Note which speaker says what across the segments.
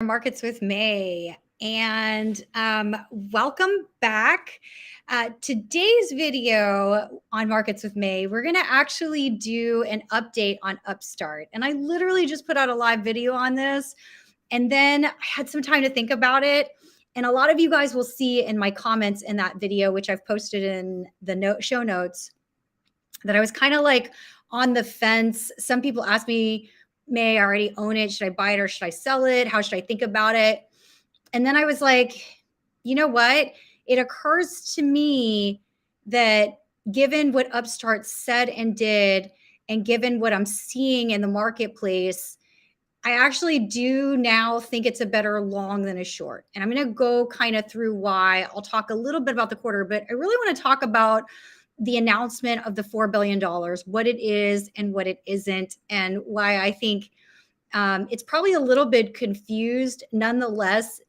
Speaker 1: Markets with May, and welcome back. Today's video on Markets with May, we're going to actually do an update on Upstart. And I literally just put out a live video on this, and then I had some time to think about it. And a lot of you guys will see in my comments in that video, which I've posted in the show notes, that I was kind of like on the fence. Some people ask me, May I already own it? Should I buy it or should I sell it? How should I think about it? And then I was like, you know what? It occurs to me that given what Upstart said and did, and given what I'm seeing in the marketplace, I actually do now think it's a better long than a short. And I'm going to go kind of through why. I'll talk a little bit about the quarter, but I really want to talk about the announcement of the $4 billion, what it is and what it isn't, and why I think it's probably a little bit confused. Nonetheless,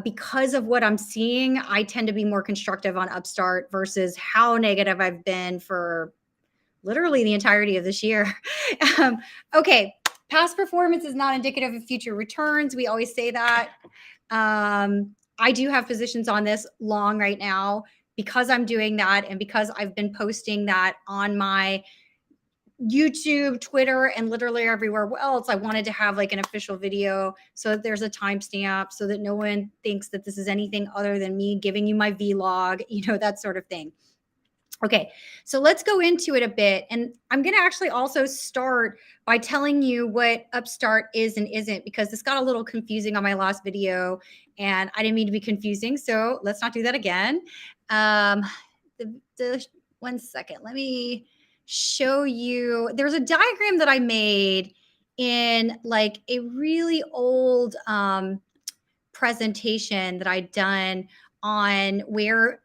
Speaker 1: because of what I'm seeing, I tend to be more constructive on Upstart versus how negative I've been for literally the entirety of this year. Okay, past performance is not indicative of future returns. We always say that. I do have positions on this long right now because I'm doing that and because I've been posting that on my YouTube, Twitter, and literally everywhere else. I wanted to have like an official video so that there's a timestamp so that no one thinks that this is anything other than me giving you my vlog, that sort of thing. Okay, so let's go into it a bit. And I'm going to actually also start by telling you what Upstart is and isn't, because this got a little confusing on my last video and I didn't mean to be confusing. So let's not do that again. One second, let me show you. There's a diagram that I made in like a really old presentation that I'd done on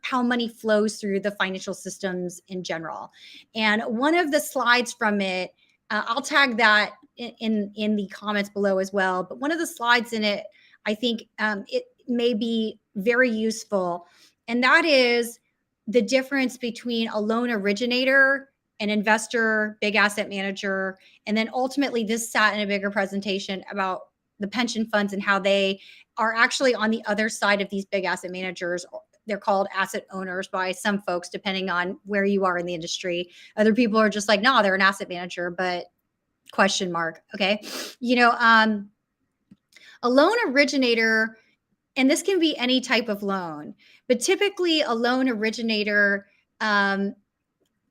Speaker 1: how money flows through the financial systems in general. And one of the slides from it, I'll tag that in the comments below as well. But one of the slides in it, I think it may be very useful. And that is the difference between a loan originator, an investor, big asset manager, and then ultimately this sat in a bigger presentation about the pension funds and how they are actually on the other side of these big asset managers. They're called asset owners by some folks, depending on where you are in the industry. Other people are just like, no, they're an asset manager, but question mark. Okay. A loan originator, and this can be any type of loan, but typically a loan originator,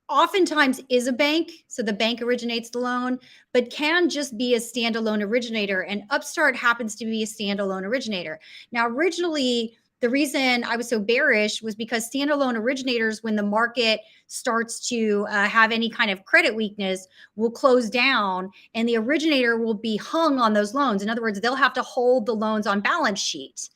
Speaker 1: oftentimes is a bank. So the bank originates the loan, but can just be a standalone originator. And Upstart happens to be a standalone originator. Now, originally, the reason I was so bearish was because standalone originators, when the market starts to have any kind of credit weakness, will close down and the originator will be hung on those loans. In other words, they'll have to hold the loans on balance sheet.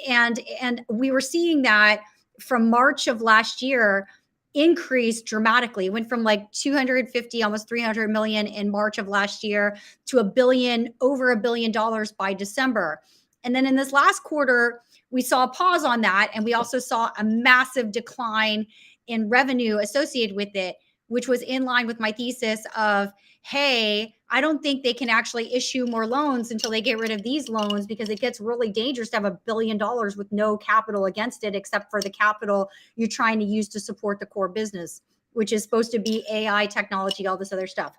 Speaker 1: And we were seeing that from March of last year increased dramatically. It went from like 250, almost 300 million in March of last year to over $1 billion by December. And then in this last quarter, we saw a pause on that. And we also saw a massive decline in revenue associated with it, which was in line with my thesis of, hey, I don't think they can actually issue more loans until they get rid of these loans, because it gets really dangerous to have $1 billion with no capital against it, except for the capital you're trying to use to support the core business, which is supposed to be AI, technology, all this other stuff.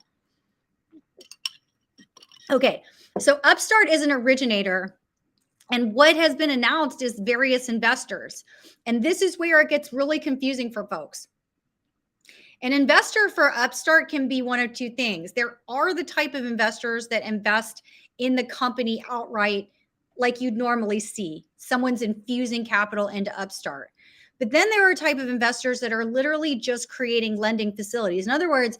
Speaker 1: Okay, so Upstart is an originator. And what has been announced is various investors. And this is where it gets really confusing for folks. An investor for Upstart can be one of two things. There are the type of investors that invest in the company outright, like you'd normally see. Someone's infusing capital into Upstart. But then there are a type of investors that are literally just creating lending facilities. In other words,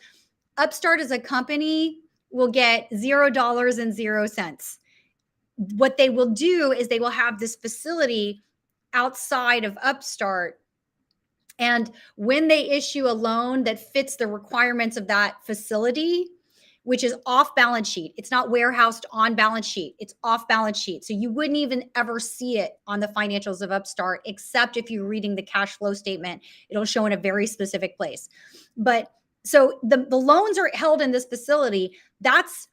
Speaker 1: Upstart as a company will get $0 and 0 cents. What they will do is they will have this facility outside of Upstart. And when they issue a loan that fits the requirements of that facility, which is off balance sheet, it's not warehoused on balance sheet, it's off balance sheet. So you wouldn't even ever see it on the financials of Upstart, except if you're reading the cash flow statement, it'll show in a very specific place. But so the loans are held in this facility. That's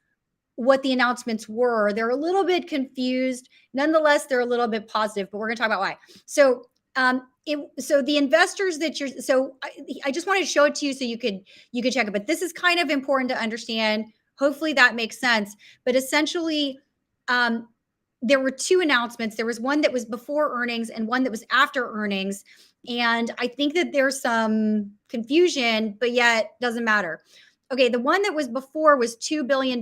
Speaker 1: what the announcements were. They're a little bit confused. Nonetheless, they're a little bit positive, but we're going to talk about why. So, so the investors that you're, so I just wanted to show it to you so you could check it. But this is kind of important to understand. Hopefully that makes sense. But essentially, there were two announcements. There was one that was before earnings and one that was after earnings. And I think that there's some confusion, but yet doesn't matter. Okay, the one that was before was $2 billion.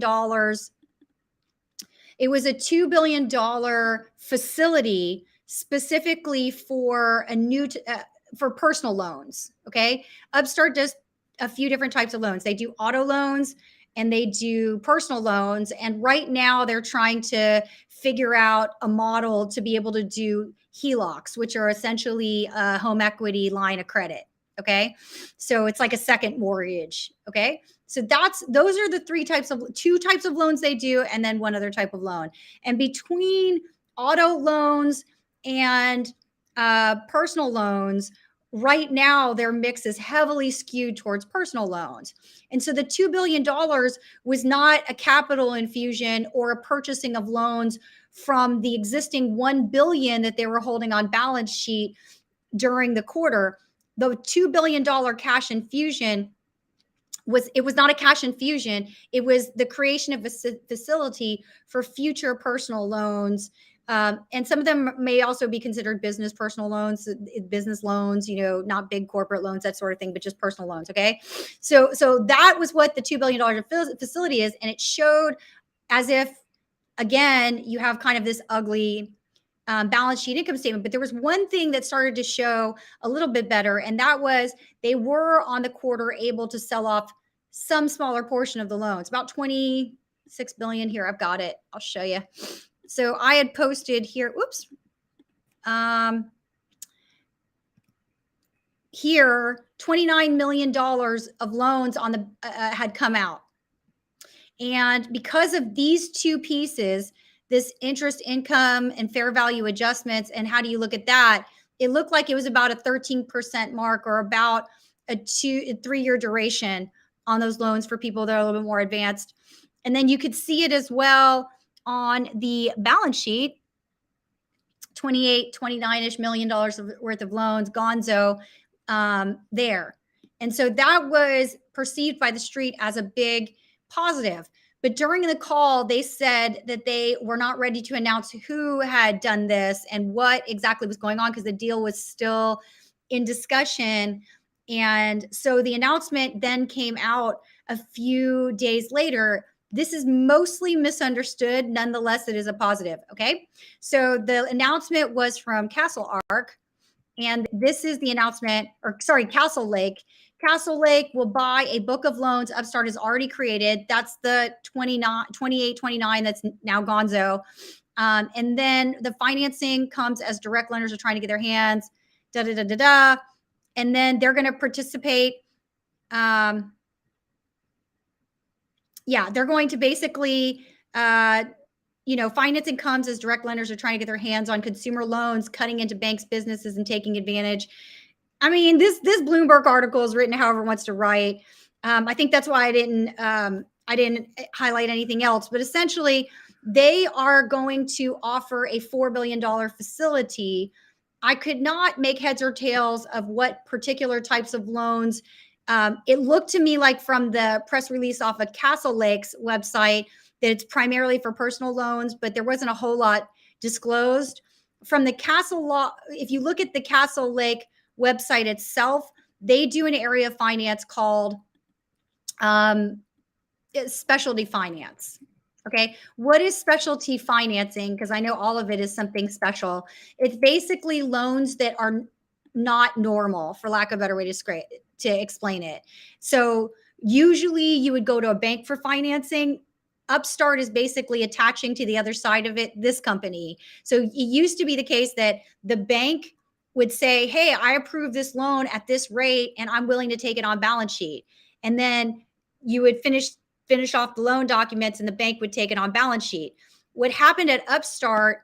Speaker 1: It was a $2 billion facility specifically for for personal loans. Okay, Upstart does a few different types of loans. They do auto loans and they do personal loans. And right now they're trying to figure out a model to be able to do HELOCs, which are essentially a home equity line of credit. Okay, so it's like a second mortgage. Okay, so those are the two types of loans they do, and then one other type of loan. And between auto loans and personal loans, right now their mix is heavily skewed towards personal loans. And so the $2 billion was not a capital infusion or a purchasing of loans from the existing $1 billion that they were holding on balance sheet during the quarter. The $2 billion cash infusion was not a cash infusion. It was the creation of a facility for future personal loans. And some of them may also be considered business personal loans, business loans, not big corporate loans, that sort of thing, but just personal loans. Okay. So that was what the $2 billion facility is. And it showed as if, again, you have kind of this ugly balance sheet income statement. But there was one thing that started to show a little bit better, and that was they were on the quarter able to sell off some smaller portion of the loans, about 26 billion. Here, I've got it. I'll show you. So I had posted here, oops. Here, $29 million of loans on the had come out. And because of these two pieces, this interest income and fair value adjustments, and how do you look at that? It looked like it was about a 13% mark, or about a 3-year duration on those loans for people that are a little bit more advanced. And then you could see it as well on the balance sheet, 29-ish million dollars worth of loans, gonzo there. And so that was perceived by the street as a big positive. But during the call, they said that they were not ready to announce who had done this and what exactly was going on, because the deal was still in discussion. And so the announcement then came out a few days later. This is mostly misunderstood. Nonetheless, it is a positive. Okay. So the announcement was from Castle Ark. And this is the announcement, or sorry, Castle Lake. Castle Lake will buy a book of loans Upstart has already created. That's the 28-29 that's now gonzo. And then the financing comes as direct lenders are trying to get their hands, and then they're going to participate. They're going to basically, financing comes as direct lenders are trying to get their hands on consumer loans, cutting into banks' businesses and taking advantage. I mean, this Bloomberg article is written however it wants to write. I think that's why I didn't highlight anything else. But essentially, they are going to offer a $4 billion facility. I could not make heads or tails of what particular types of loans. It looked to me like from the press release off of Castle Lake's website that it's primarily for personal loans, but there wasn't a whole lot disclosed. From the Castle Law, if you look at the Castle Lake website itself, they do an area of finance called specialty finance. Okay. What is specialty financing? Because I know all of it is something special. It's basically loans that are not normal, for lack of a better way to explain it. So usually you would go to a bank for financing. Upstart is basically attaching to the other side of it, this company. So it used to be the case that the bank would say, hey, I approve this loan at this rate and I'm willing to take it on balance sheet. And then you would finish off the loan documents and the bank would take it on balance sheet. What happened at Upstart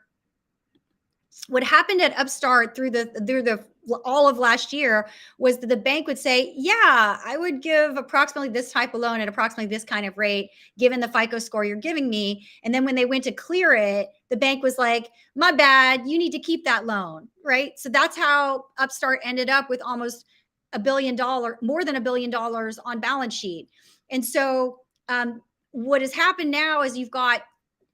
Speaker 1: through the all of last year was that the bank would say, yeah, I would give approximately this type of loan at approximately this kind of rate, given the FICO score you're giving me. And then when they went to clear it, the bank was like, my bad, you need to keep that loan, right? So that's how Upstart ended up with almost $1 billion, more than $1 billion on balance sheet. And so what has happened now is you've got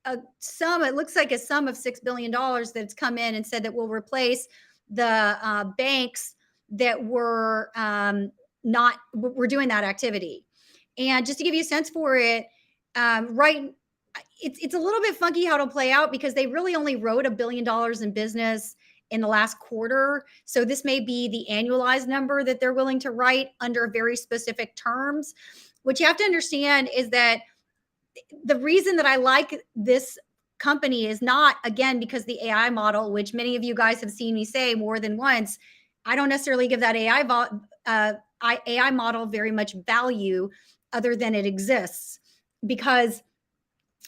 Speaker 1: a sum, it looks like a sum of $6 billion that's come in and said that will replace the banks that were were doing that activity. And just to give you a sense for it, right, it's a little bit funky how it'll play out because they really only wrote $1 billion in business in the last quarter. So this may be the annualized number that they're willing to write under very specific terms. What you have to understand is that the reason that I like this company is not, again, because the AI model, which many of you guys have seen me say more than once, I don't necessarily give that AI model very much value other than it exists. Because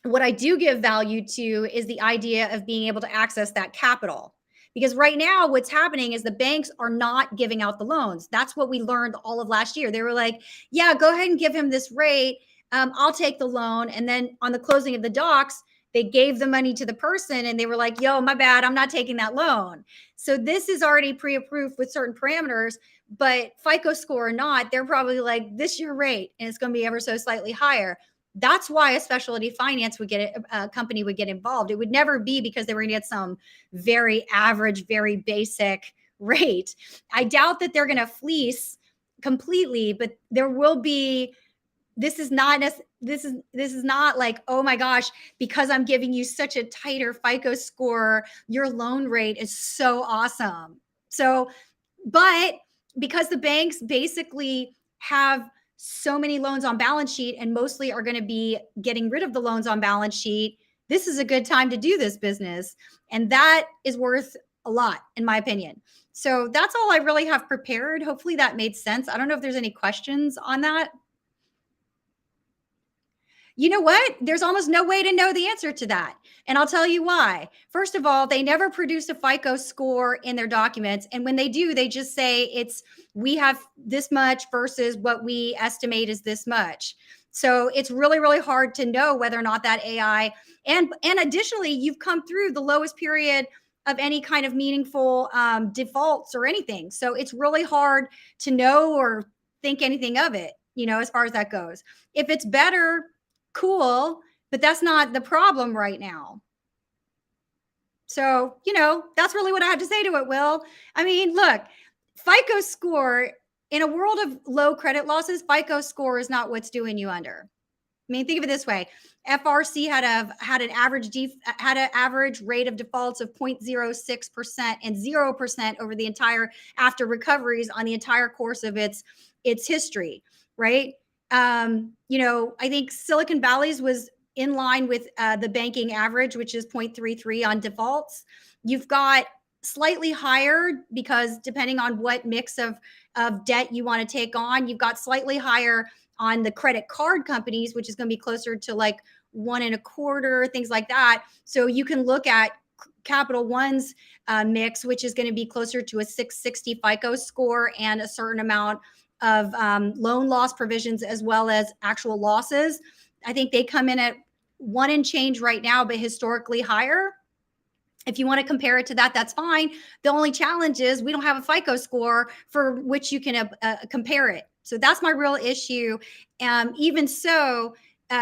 Speaker 1: what I do give value to is the idea of being able to access that capital. Because right now, what's happening is the banks are not giving out the loans. That's what we learned all of last year. They were like, yeah, go ahead and give him this rate. I'll take the loan. And then on the closing of the docs, they gave the money to the person and they were like, yo, my bad, I'm not taking that loan. So this is already pre-approved with certain parameters, but FICO score or not, they're probably like, this is your rate and it's going to be ever so slightly higher. That's why a specialty finance would get a company would get involved. It would never be because they were going to get some very average, very basic rate. I doubt that they're going to fleece completely, but there will be. This is not like, oh my gosh, because I'm giving you such a tighter FICO score, your loan rate is so awesome. So, but because the banks basically have so many loans on balance sheet and mostly are going to be getting rid of the loans on balance sheet, this is a good time to do this business. And that is worth a lot, in my opinion. So that's all I really have prepared. Hopefully that made sense. I don't know if there's any questions on that. You know what? There's almost no way to know the answer to that. And I'll tell you why. First of all, they never produced a FICO score in their documents. And when they do, they just say we have this much versus what we estimate is this much. So it's really, really hard to know whether or not that AI, and additionally, you've come through the lowest period of any kind of meaningful defaults or anything. So it's really hard to know or think anything of it, as far as that goes. If it's better, cool, but that's not the problem right now. So, that's really what I have to say to it, Will. I mean, look, FICO score, in a world of low credit losses, FICO score is not what's doing you under. I mean, think of it this way. FRC had an average rate of defaults of 0.06% and 0% over the entire, after recoveries on the entire course of its history, right? I think Silicon Valley's was in line with the banking average, which is 0.33 on defaults. You've got slightly higher because depending on what mix of debt you want to take on, you've got slightly higher on the credit card companies, which is going to be closer to like 1.25, things like that. So you can look at Capital One's mix, which is going to be closer to a 660 FICO score and a certain amount of loan loss provisions as well as actual losses. I think they come in at 1 and change right now, but historically higher. If you want to compare it to that, that's fine. The only challenge is we don't have a FICO score for which you can compare it. So that's my real issue. Even so,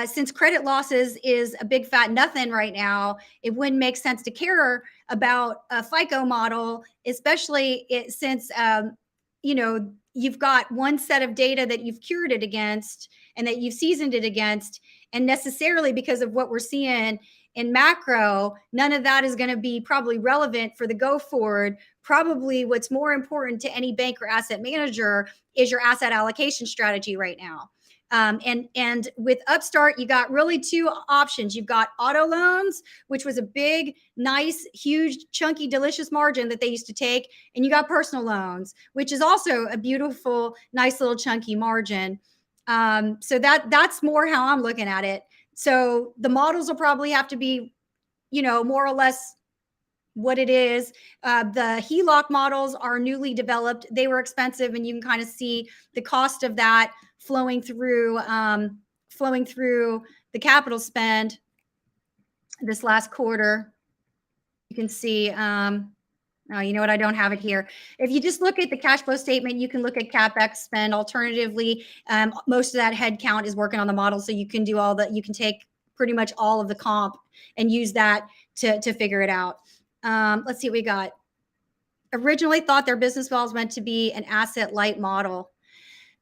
Speaker 1: since credit losses is a big fat nothing right now, it wouldn't make sense to care about a FICO model, especially since you've got one set of data that you've cured it against and that you've seasoned it against. And necessarily because of what we're seeing in macro, none of that is going to be probably relevant for the go forward. Probably what's more important to any bank or asset manager is your asset allocation strategy right now. And with Upstart, you got really two options. You've got auto loans, which was a big, nice, huge, chunky, delicious margin that they used to take. And you got personal loans, which is also a beautiful, nice little chunky margin. So that's more how I'm looking at it. So the models will probably have to be, more or less what it is. The HELOC models are newly developed. They were expensive, and you can kind of see the cost of that flowing through the capital spend this last quarter. You can see, oh, you know what? I don't have it here. If you just look at the cash flow statement, you can look at CapEx spend. Alternatively, most of that headcount is working on the model, so you can do all that. You can take pretty much all of the comp and use that to figure it out. Let's see what we got. Originally thought their business model was meant to be an asset light model.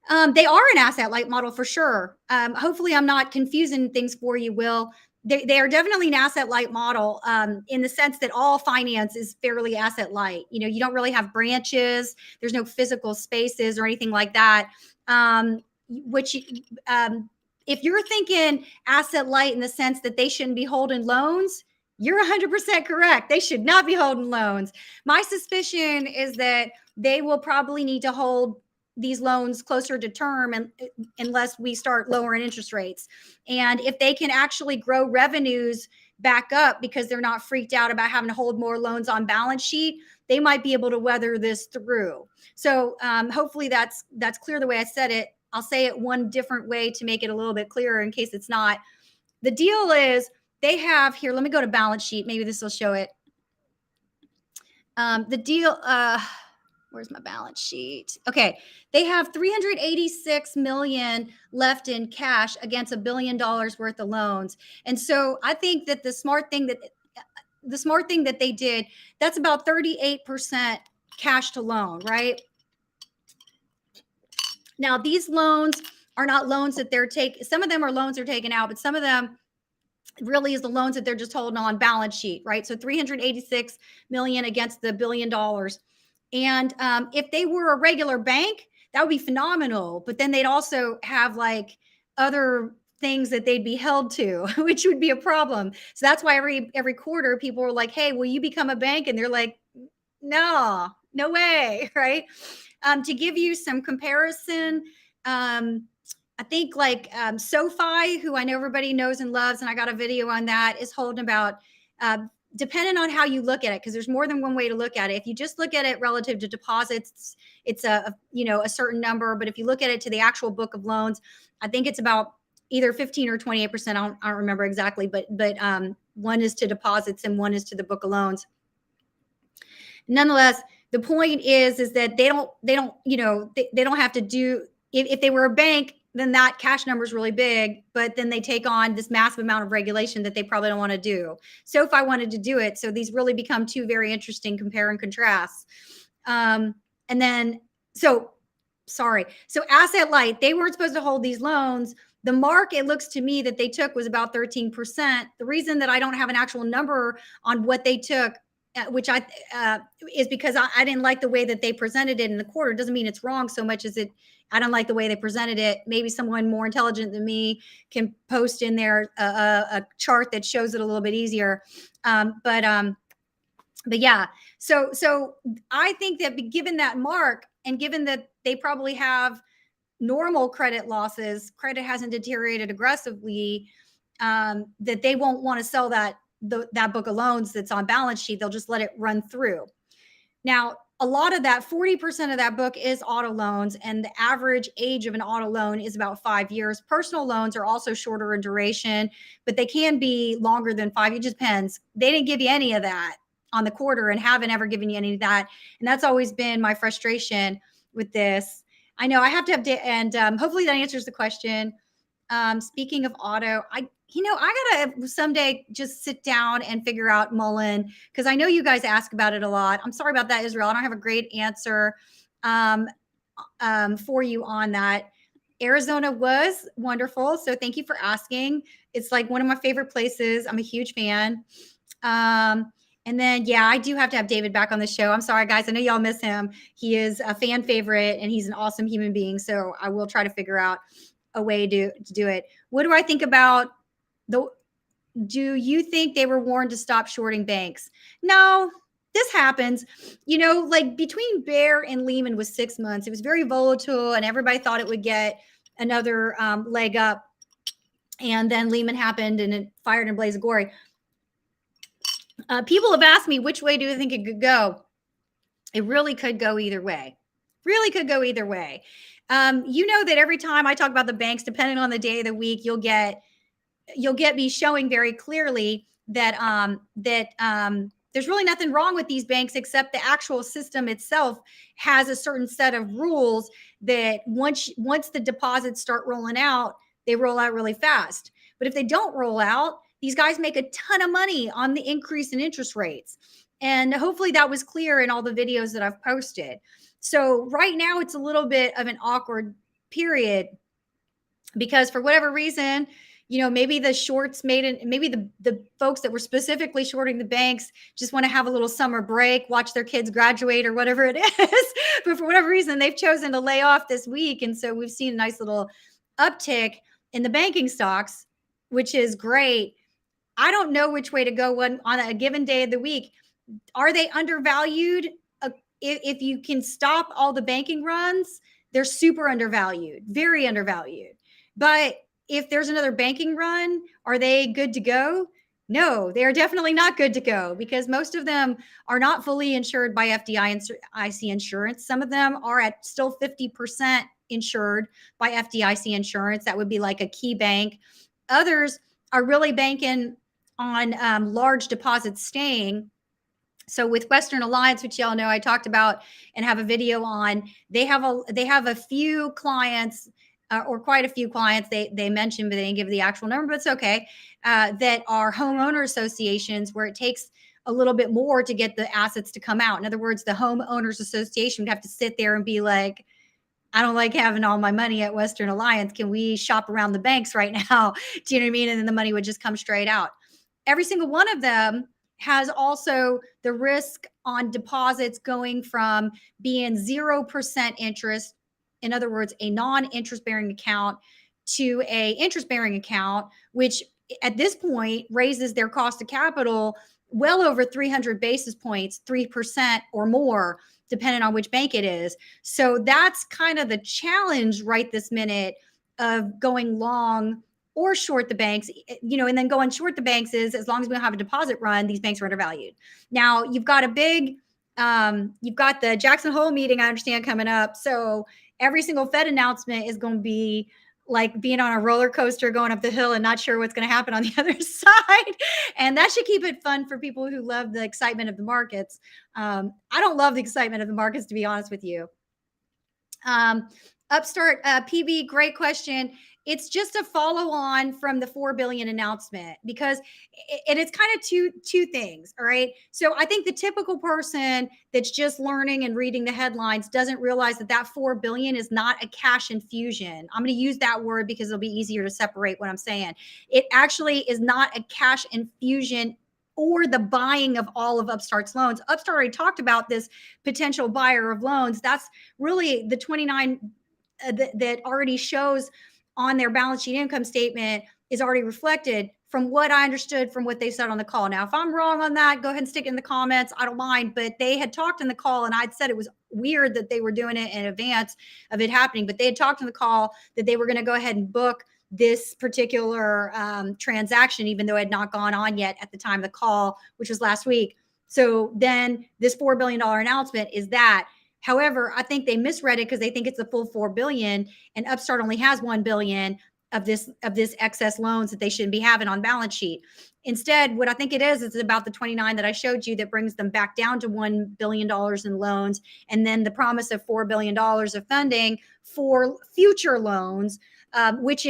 Speaker 1: They are an asset light model for sure. Hopefully, I'm not confusing things for you, Will. They are definitely an asset light model in the sense that all finance is fairly asset light. You know, you don't really have branches. There's no physical spaces or anything like that. Which, if you're thinking asset light in the sense that they shouldn't be holding loans, you're 100% correct. They should not be holding loans. My suspicion is that they will probably need to hold these loans closer to term and unless we start lowering interest rates. And if they can actually grow revenues back up because they're not freaked out about having to hold more loans on balance sheet, they might be able to weather this through. So hopefully that's clear the way I said it. I'll say it one different way to make it a little bit clearer in case it's not. The deal is they have here, let me go to balance sheet. Maybe this will show it. The deal, where's my balance sheet? Okay. They have 386 million left in cash against $1 billion worth of loans. And so I think that the smart thing that they did, that's about 38% cash to loan, right? Now, these loans are not loans that they're taking. Some of them are loans they're taking out, but some of them really is the loans that they're just holding on balance sheet, right? So 386 million against the $1 billion. And if they were a regular bank, that would be phenomenal. But then they'd also have like other things that they'd be held to, which would be a problem. So that's why every quarter people are like, hey, will you become a bank? And they're like, no way, right? To give you some comparison, I think like SoFi, who I know everybody knows and loves, and I got a video on that, is holding about, depending on how you look at it, because there's more than one way to look at it. If you just look at it relative to deposits, it's a certain number. But if you look at it to the actual book of loans, I think it's about either 15 or 28%. I don't remember exactly, but one is to deposits and one is to the book of loans. Nonetheless, the point is that they don't have to do, if they were a bank, then that cash number is really big, but then they take on this massive amount of regulation that they probably don't want to do. SoFi wanted to do it. So these really become two very interesting compare and contrasts. So asset light, they weren't supposed to hold these loans. The mark, it looks to me that they took was about 13%. The reason that I don't have an actual number on what they took, which is because I didn't like the way that they presented it in the quarter. It doesn't mean it's wrong so much as I don't like the way they presented it. Maybe someone more intelligent than me can post in there a chart that shows it a little bit easier. But yeah, so I think that given that mark and given that they probably have normal credit losses, credit hasn't deteriorated aggressively, that they won't want to sell that book of loans that's on balance sheet. They'll just let it run through. Now, a lot of that, 40% of that book is auto loans, and the average age of an auto loan is about 5 years. Personal loans are also shorter in duration, but they can be longer than 5. It just depends. They didn't give you any of that on the quarter and haven't ever given you any of that. And that's always been my frustration with this. I know I have to update, and hopefully that answers the question. Speaking of auto, I gotta someday just sit down and figure out Mullen, because I know you guys ask about it a lot. I'm sorry about that, Israel. I don't have a great answer for you on that. Arizona was wonderful, so thank you for asking. It's like one of my favorite places. I'm a huge fan. And then, yeah, I do have to have David back on the show. I'm sorry, guys. I know y'all miss him. He is a fan favorite, and he's an awesome human being. So I will try to figure out a way to do it. What do I think about do you think they were warned to stop shorting banks? No, this happens. Like between Bear and Lehman was 6 months. It was very volatile, and everybody thought it would get another leg up. And then Lehman happened, and it fired in a blaze of glory. People have asked me, which way do you think it could go? It really could go either way. Really could go either way. You know that every time I talk about the banks, depending on the day of the week, you'll get me showing very clearly that there's really nothing wrong with these banks, except the actual system itself has a certain set of rules that once the deposits start rolling out, they roll out really fast. But if they don't roll out, these guys make a ton of money on the increase in interest rates. And hopefully that was clear in all the videos that I've posted. So right now it's a little bit of an awkward period because for whatever reason, maybe the shorts made it, maybe the folks that were specifically shorting the banks just want to have a little summer break, watch their kids graduate or whatever it is. But for whatever reason, they've chosen to lay off this week. And so we've seen a nice little uptick in the banking stocks, which is great. I don't know which way to go on a given day of the week. Are they undervalued? If you can stop all the banking runs, they're super undervalued, very undervalued. But if there's another banking run, are they good to go? No, they are definitely not good to go because most of them are not fully insured by FDIC insurance. Some of them are at still 50% insured by FDIC insurance. That would be like a key bank. Others are really banking on large deposits staying. So with Western Alliance, which y'all know I talked about and have a video on, they have a few clients or quite a few clients they mentioned, but they didn't give the actual number, but it's okay, that are homeowner associations where it takes a little bit more to get the assets to come out. In other words, the homeowners association would have to sit there and be like, I don't like having all my money at Western Alliance. Can we shop around the banks right now? Do you know what I mean? And then the money would just come straight out. Every single one of them has also the risk on deposits going from being 0% interest, in other words, a non-interest bearing account, to a interest bearing account, which at this point raises their cost of capital well over 300 basis points, 3% or more, depending on which bank it is. So that's kind of the challenge right this minute of going long or short the banks, and then going short the banks is, as long as we don't have a deposit run, these banks are undervalued. Now you've got you've got the Jackson Hole meeting, I understand, coming up. So every single Fed announcement is going to be like being on a roller coaster going up the hill and not sure what's going to happen on the other side. And that should keep it fun for people who love the excitement of the markets. I don't love the excitement of the markets, to be honest with you. Upstart PB, great question. It's just a follow on from the 4 billion announcement because it's kind of two things. All right. So I think the typical person that's just learning and reading the headlines doesn't realize that 4 billion is not a cash infusion. I'm going to use that word because it'll be easier to separate what I'm saying. It actually is not a cash infusion or the buying of all of Upstart's loans. Upstart already talked about this potential buyer of loans. That's really the 29 that already shows on their balance sheet income statement is already reflected from what I understood from what they said on the call. Now, if I'm wrong on that, go ahead and stick it in the comments. I don't mind, but they had talked in the call and I'd said it was weird that they were doing it in advance of it happening, but they had talked in the call that they were going to go ahead and book this particular transaction, even though it had not gone on yet at the time of the call, which was last week. So then this $4 billion announcement is that. However, I think they misread it because they think it's the full 4 billion and Upstart only has 1 billion of this excess loans that they shouldn't be having on balance sheet. Instead, what I think it is about the 29 that I showed you that brings them back down to $1 billion in loans, and then the promise of $4 billion of funding for future loans, which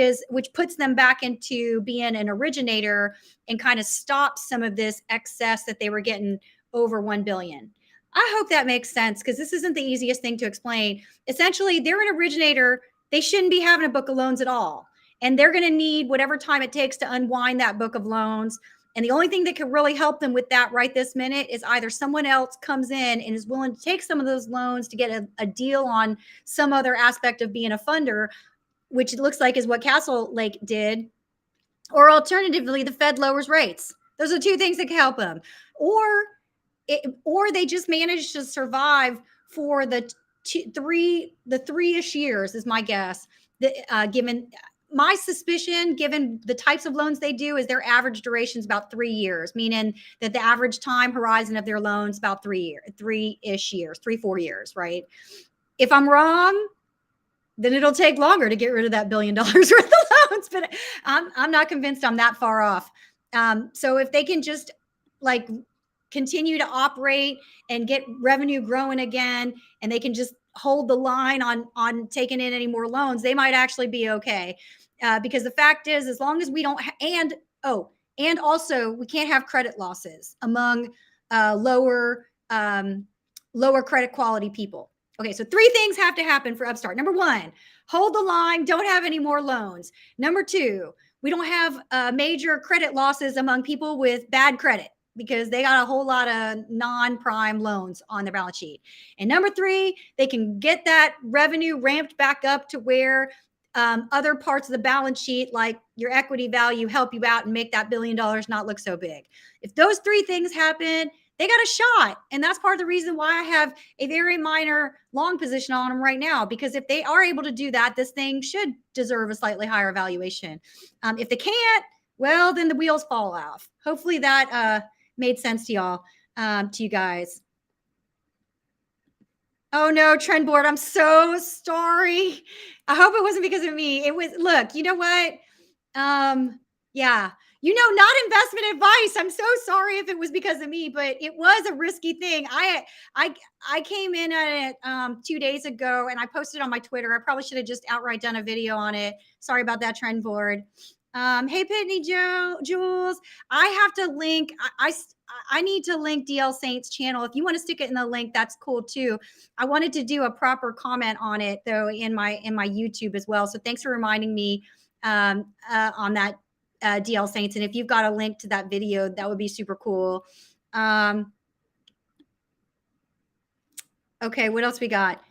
Speaker 1: puts them back into being an originator and kind of stops some of this excess that they were getting over 1 billion. I hope that makes sense because this isn't the easiest thing to explain. Essentially, they're an originator. They shouldn't be having a book of loans at all. And they're going to need whatever time it takes to unwind that book of loans. And the only thing that can really help them with that right this minute is either someone else comes in and is willing to take some of those loans to get a deal on some other aspect of being a funder, which it looks like is what Castle Lake did. Or alternatively, the Fed lowers rates. Those are two things that can help them. Or they just managed to survive for the 3-ish years is my guess, given my suspicion, given the types of loans they do, is their average duration is about 3 years, meaning that the average time horizon of their loans about 3-ish years, 3-4 years, right? If I'm wrong, then it'll take longer to get rid of that $1 billion worth of loans. But I'm not convinced I'm that far off. So if they can just like continue to operate and get revenue growing again, and they can just hold the line on taking in any more loans, they might actually be okay. Because the fact is, as long as we don't, and also we can't have credit losses among lower credit quality people. Okay, so 3 things have to happen for Upstart. Number 1, hold the line, don't have any more loans. Number 2, we don't have major credit losses among people with bad credit, because they got a whole lot of non-prime loans on their balance sheet. And number 3, they can get that revenue ramped back up to where other parts of the balance sheet, like your equity value, help you out and make that $1 billion not look so big. If those 3 things happen, they got a shot. And that's part of the reason why I have a very minor long position on them right now, because if they are able to do that, this thing should deserve a slightly higher valuation. If they can't, well, then the wheels fall off. Hopefully that made sense to y'all, to you guys. Oh no, trend board. I'm so sorry. I hope it wasn't because of me. It was, look, you know what? Yeah, not investment advice. I'm so sorry if it was because of me, but it was a risky thing. I came in at it 2 days ago, and I posted on my Twitter. I probably should have just outright done a video on it. Sorry about that, trend board. Hey, Pitney Jules, I have to link. I need to link DL Saint's channel. If you want to stick it in the link, that's cool too. I wanted to do a proper comment on it though in my YouTube as well. So thanks for reminding me on that, DL Saints. And if you've got a link to that video, that would be super cool. Okay, what else we got?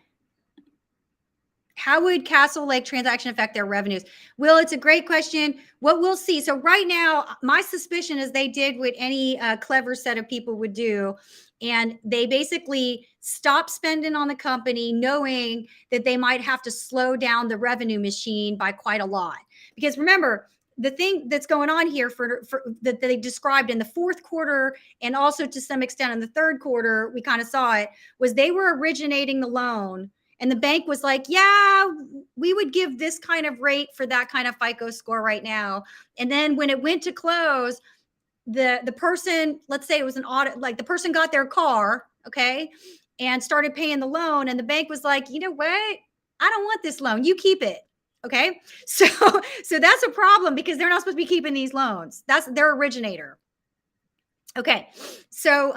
Speaker 1: How would Castle Lake transaction affect their revenues? Will, it's a great question. What we'll see. So right now, my suspicion is they did what any clever set of people would do. And they basically stopped spending on the company, knowing that they might have to slow down the revenue machine by quite a lot. Because remember, the thing that's going on here for that they described in the 4th quarter, and also to some extent in the 3rd quarter, we kind of saw it, was they were originating the loan. And the bank was like, yeah, we would give this kind of rate for that kind of FICO score right now. And then when it went to close, the person, let's say it was an audit, like the person got their car, okay, and started paying the loan. And the bank was like, you know what? I don't want this loan. You keep it. Okay. So that's a problem, because they're not supposed to be keeping these loans. That's their originator. Okay. So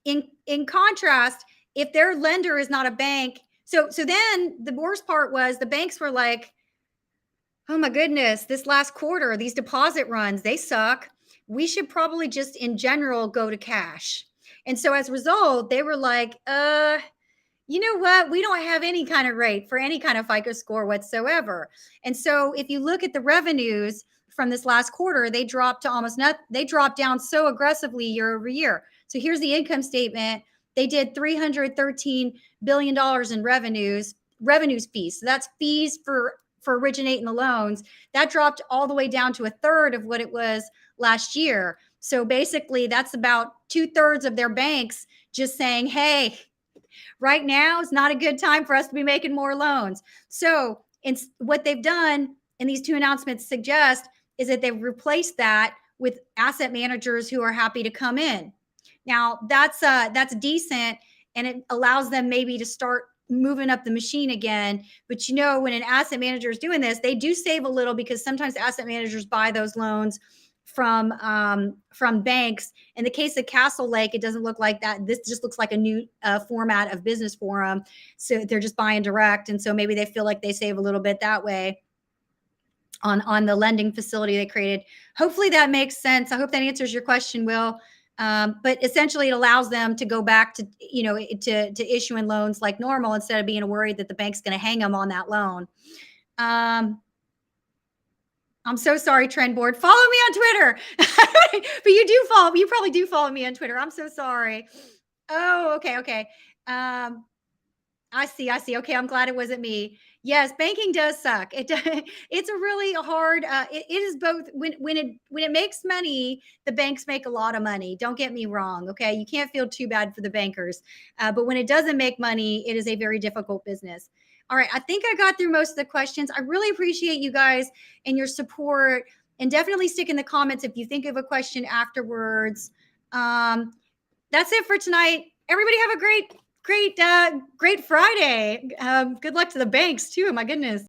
Speaker 1: in contrast, if their lender is not a bank, so then the worst part was the banks were like, oh my goodness, this last quarter, these deposit runs, they suck. We should probably just in general go to cash. And so as a result, they were like, you know what? We don't have any kind of rate for any kind of FICO score whatsoever. And so if you look at the revenues from this last quarter, they dropped to almost nothing. They dropped down so aggressively year over year. So here's the income statement. They did $313 billion in revenues fees. So that's fees for originating the loans. That dropped all the way down to 1/3 of what it was last year. So basically that's about 2/3 of their banks just saying, hey, right now is not a good time for us to be making more loans. So what they've done, and these 2 announcements suggest, is that they've replaced that with asset managers who are happy to come in. Now that's decent, and it allows them maybe to start moving up the machine again. But when an asset manager is doing this, they do save a little, because sometimes asset managers buy those loans from banks. In the case of Castle Lake, it doesn't look like that. This just looks like a new format of business for them. So they're just buying direct, and so maybe they feel like they save a little bit that way on the lending facility they created. Hopefully that makes sense. I hope that answers your question, Will. But essentially, it allows them to go back to to issuing loans like normal, instead of being worried that the bank's going to hang them on that loan. I'm so sorry, trend board. Follow me on Twitter. But you probably do follow me on Twitter. I'm so sorry. Oh, okay. I see. I see. Okay, I'm glad it wasn't me. Yes, banking does suck. It's a really hard. It is both. When it makes money, the banks make a lot of money. Don't get me wrong. Okay, you can't feel too bad for the bankers, but when it doesn't make money, it is a very difficult business. All right, I think I got through most of the questions. I really appreciate you guys and your support, and definitely stick in the comments if you think of a question afterwards. Um, that's it for tonight. Everybody have a great Friday. Good luck to the banks too. My goodness.